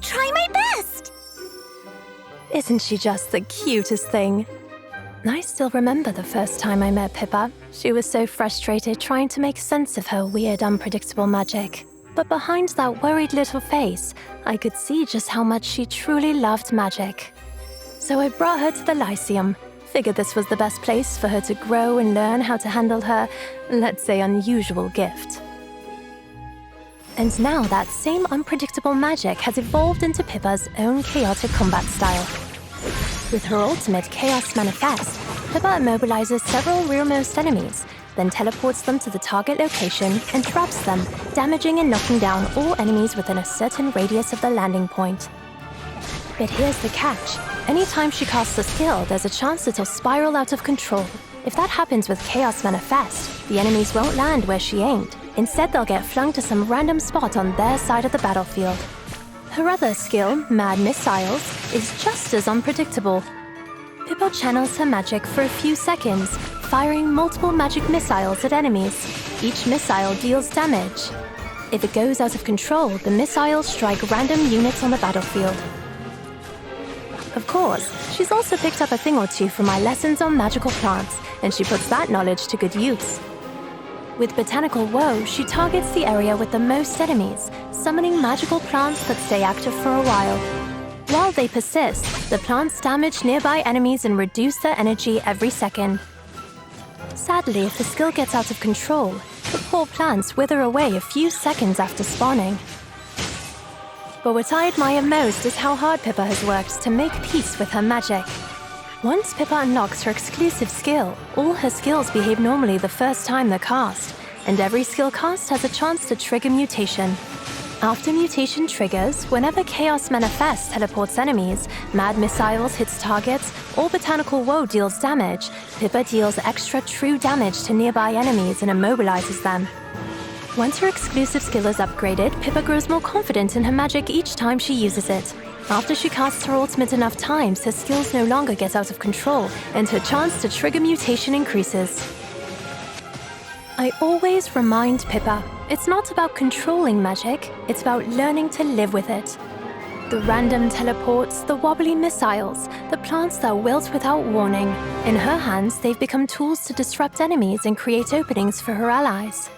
try my best! Isn't she just the cutest thing? I still remember the first time I met Pippa. She was so frustrated trying to make sense of her weird, unpredictable magic. But behind that worried little face, I could see just how much she truly loved magic. So I brought her to the Lyceum. Figured this was the best place for her to grow and learn how to handle her, let's say, unusual gift. And now that same unpredictable magic has evolved into Pippa's own chaotic combat style. With her ultimate Chaos Manifest, Pippa immobilizes several rearmost enemies, then teleports them to the target location and traps them, damaging and knocking down all enemies within a certain radius of the landing point. But here's the catch. Anytime she casts a skill, there's a chance it'll spiral out of control. If that happens with Chaos Manifest, the enemies won't land where she aimed. Instead, they'll get flung to some random spot on their side of the battlefield. Her other skill, Mad Missiles, is just as unpredictable. Pippa channels her magic for a few seconds, firing multiple magic missiles at enemies. Each missile deals damage. If it goes out of control, the missiles strike random units on the battlefield. Of course, she's also picked up a thing or two from my lessons on magical plants, and she puts that knowledge to good use. With Botanical Woe, she targets the area with the most enemies, summoning magical plants that stay active for a while. While they persist, the plants damage nearby enemies and reduce their energy every second. Sadly, if the skill gets out of control, the poor plants wither away a few seconds after spawning. But what I admire most is how hard Pippa has worked to make peace with her magic. Once Pippa unlocks her exclusive skill, all her skills behave normally the first time they're cast, and every skill cast has a chance to trigger mutation. After mutation triggers, whenever Chaos Manifest teleports enemies, Mad Missiles hits targets, or Botanical Woe deals damage, Pippa deals extra true damage to nearby enemies and immobilizes them. Once her exclusive skill is upgraded, Pippa grows more confident in her magic each time she uses it. After she casts her ultimate enough times, her skills no longer get out of control, and her chance to trigger mutation increases. I always remind Pippa, it's not about controlling magic, it's about learning to live with it. The random teleports, the wobbly missiles, the plants that wilt without warning. In her hands, they've become tools to disrupt enemies and create openings for her allies.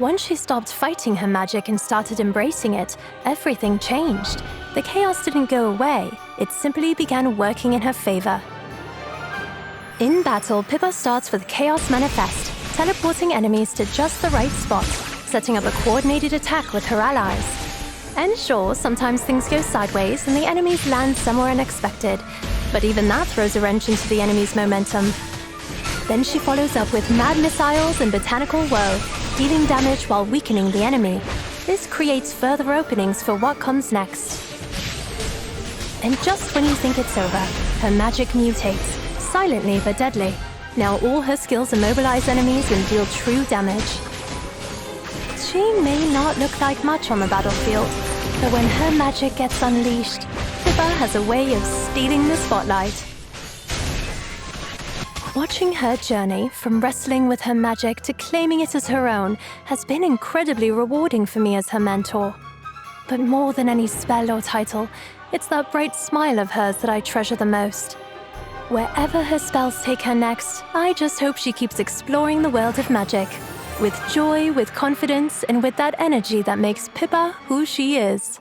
Once she stopped fighting her magic and started embracing it, everything changed. The chaos didn't go away, it simply began working in her favor. In battle, Pippa starts with Chaos Manifest, teleporting enemies to just the right spot, setting up a coordinated attack with her allies. And sure, sometimes things go sideways and the enemies land somewhere unexpected, but even that throws a wrench into the enemy's momentum. Then she follows up with Mad Missiles and Botanical Woe, dealing damage while weakening the enemy. This creates further openings for what comes next. And just when you think it's over, her magic mutates, silently but deadly. Now all her skills immobilize enemies and deal true damage. She may not look like much on the battlefield, but when her magic gets unleashed, Pippa has a way of stealing the spotlight. Watching her journey from wrestling with her magic to claiming it as her own has been incredibly rewarding for me as her mentor. But more than any spell or title, it's that bright smile of hers that I treasure the most. Wherever her spells take her next, I just hope she keeps exploring the world of magic. With joy, with confidence, and with that energy that makes Pippa who she is.